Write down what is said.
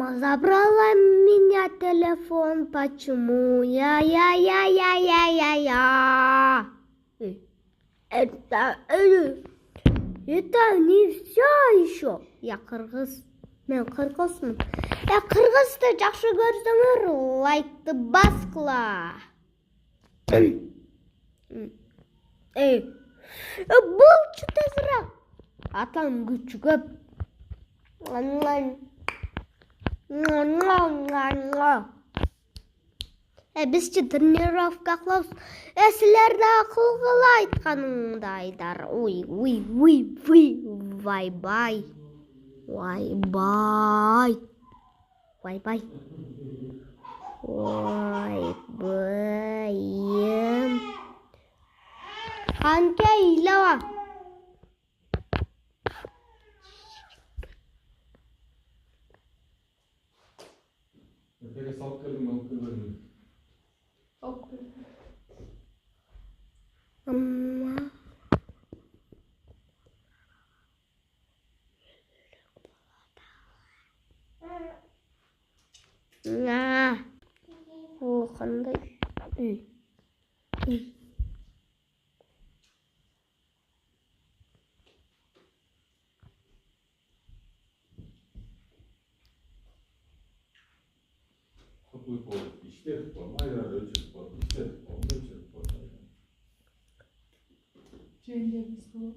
Мама забрала меня телефон, почему? Я. Это не все еще. Я кыргыз. Мен кыргызмын. Кыргызды жакшы көрсөңөр, лайкты баскыла. Болчу тезирээк. Атам күчү көп. Бизчи тренировка кылабыз. Силер да кылгыла айтканыңдайдар. Уй. Бай. Ой, байым. Канке илава. Peki salkırın mı okuyalım? Amma. Кандай? Futbol, işte futbol, aylar ölçü futbol, işte futbol, ölçü futbol. Cengiz bu.